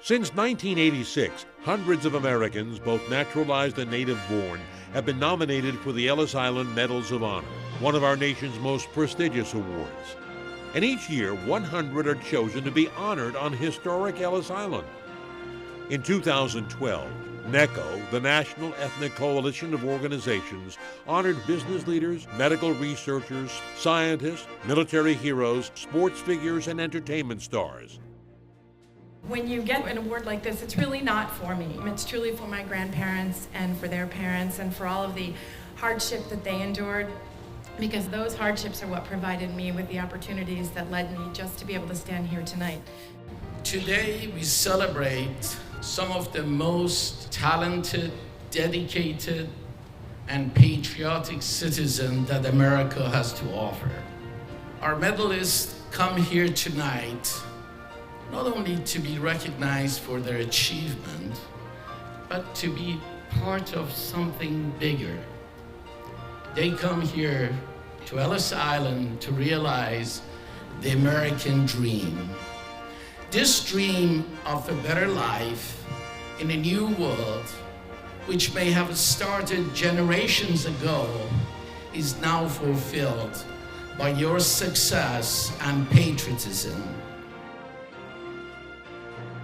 Since 1986, hundreds of Americans, both naturalized and native-born, have been nominated for the Ellis Island Medals of Honor, one of our nation's most prestigious awards. And each year, 100 are chosen to be honored on historic Ellis Island. In 2012, NECO, the National Ethnic Coalition of Organizations, honored business leaders, medical researchers, scientists, military heroes, sports figures, and entertainment stars. When you get an award like this, it's really not for me. It's truly for my grandparents and for their parents and for all of the hardship that they endured, because those hardships are what provided me with the opportunities that led me just to be able to stand here tonight. Today we celebrate some of the most talented, dedicated, and patriotic citizens that America has to offer. Our medalists come here tonight not only to be recognized for their achievement, but to be part of something bigger. They come here to Ellis Island to realize the American dream. This dream of a better life in a new world, which may have started generations ago, is now fulfilled by your success and patriotism.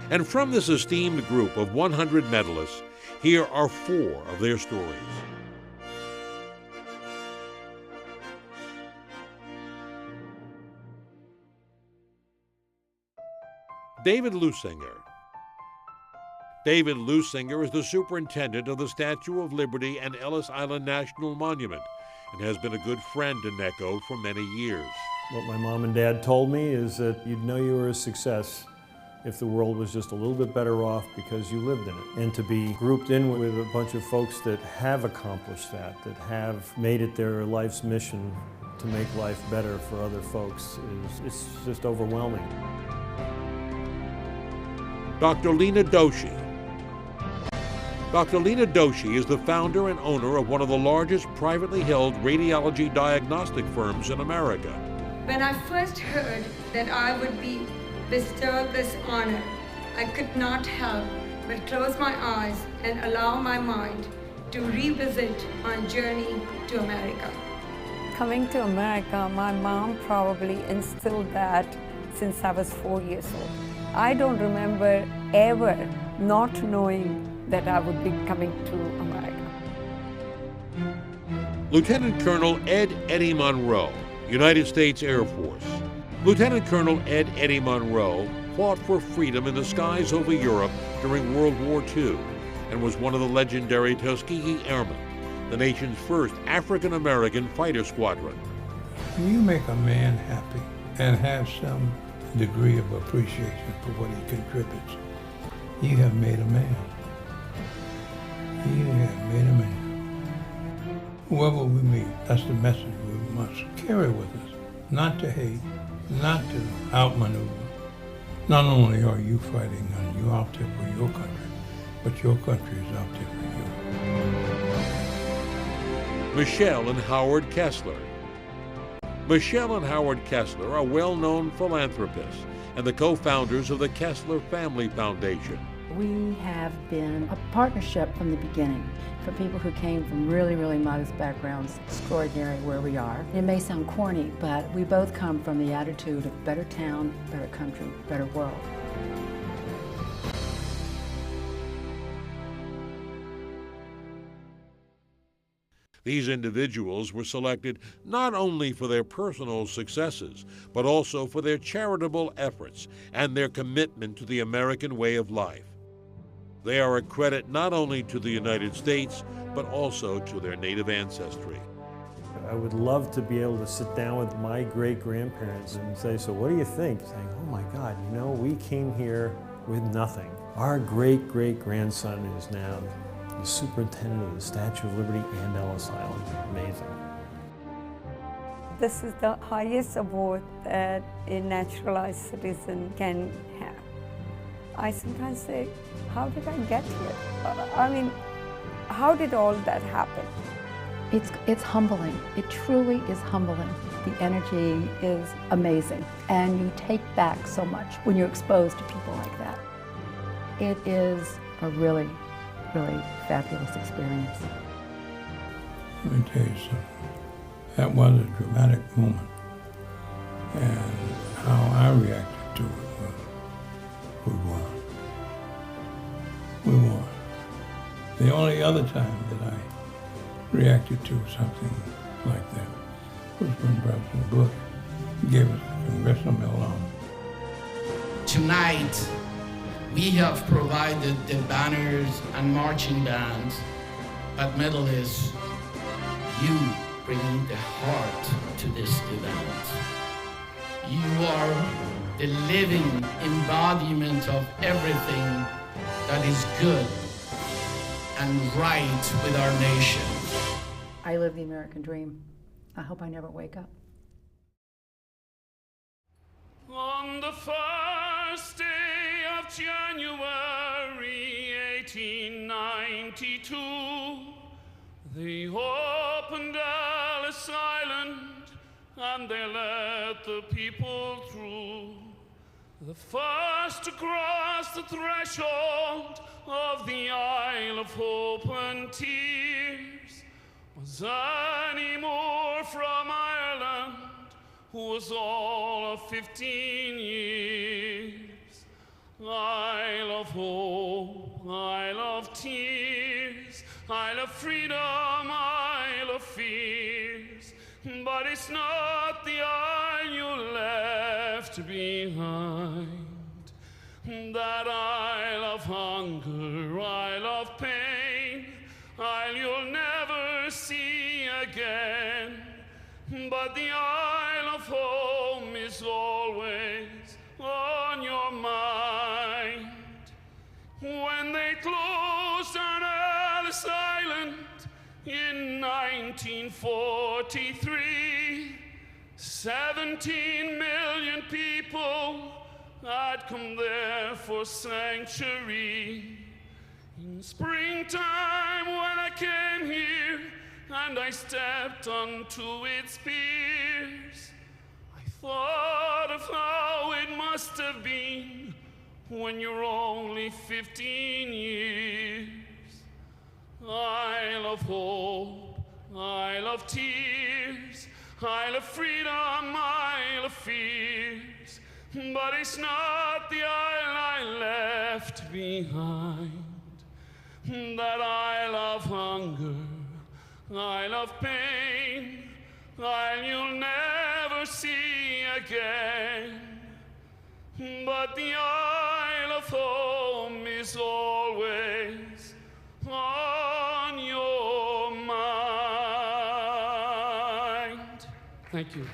And from this esteemed group of 100 medalists, here are 4 of their stories. David Luchsinger. David Luchsinger is the superintendent of the Statue of Liberty and Ellis Island National Monument and has been a good friend to NECO for many years. What my mom and dad told me is that you'd know you were a success if the world was just a little bit better off because you lived in it. And to be grouped in with a bunch of folks that have accomplished that have made it their life's mission to make life better for other folks, it's just overwhelming. Dr. Lena Doshi. Dr. Lena Doshi is the founder and owner of one of the largest privately held radiology diagnostic firms in America. When I first heard that I would be bestowed this honor, I could not help but close my eyes and allow my mind to revisit my journey to America. Coming to America, my mom probably instilled that since I was 4 years old. I don't remember ever not knowing that I would be coming to America. Lieutenant Colonel Eddie Monroe, United States Air Force. Lieutenant Colonel Eddie Monroe fought for freedom in the skies over Europe during World War II and was one of the legendary Tuskegee Airmen, the nation's first African-American fighter squadron. When you make a man happy and have some degree of appreciation for what he contributes, you have made a man. You have made a man. Whoever we meet, that's the message we must carry with us. Not to hate, not to outmaneuver. Not only are you fighting and you're out there for your country, but your country is out there for you. Michelle and Howard Kessler. Michelle and Howard Kessler are well-known philanthropists and the co-founders of the Kessler Family Foundation. We have been a partnership from the beginning for people who came from really, really modest backgrounds, extraordinary where we are. It may sound corny, but we both come from the attitude of better town, better country, better world. These individuals were selected not only for their personal successes, but also for their charitable efforts and their commitment to the American way of life. They are a credit not only to the United States, but also to their native ancestry. I would love to be able to sit down with my great-grandparents and say, so what do you think? Saying, oh my God, you know, we came here with nothing. Our great-great-grandson is now the superintendent of the Statue of Liberty and Ellis Island. Amazing. This is the highest award that a naturalized citizen can have. I sometimes say, how did I get here? I mean, how did all that happen? It's humbling. It truly is humbling. The energy is amazing, and you take back so much when you're exposed to people like that. It is a really, really fabulous experience. Let me tell you something. That was a dramatic moment. And how I reacted to it was, we won. We won. The only other time that I reacted to something like that was when President Bush gave us the Congressional Medal of Honor. Tonight, we have provided the banners and marching bands, but medal is you bringing the heart to this event. You are the living embodiment of everything that is good and right with our nation. I live the American dream. I hope I never wake up. On the first day of January 1892, they opened Ellis Island and they let the people through. The first to cross the threshold of the Isle of Hope and Tears was Annie Moore from Ireland, who was all of 15 years. Isle of Hope, Isle of Tears, Isle of Freedom, Isle of Fears. But it's not the isle you left behind. That isle of hunger, isle of pain, isle you'll never see again. But the Isle of Home is always on your mind. When they closed on Ellis Island in 1943, 17 million people had come there for sanctuary. In springtime when I came here and I stepped onto its piers, I thought of how it must have been when you're only 15 years. Isle of Hope, Isle of Tears, Isle of Freedom, Isle of Fears. But it's not the isle I left behind. That Isle of hunger, Isle of pain, isle you'll never see again. But the Isle of Home is always on your mind. Thank you.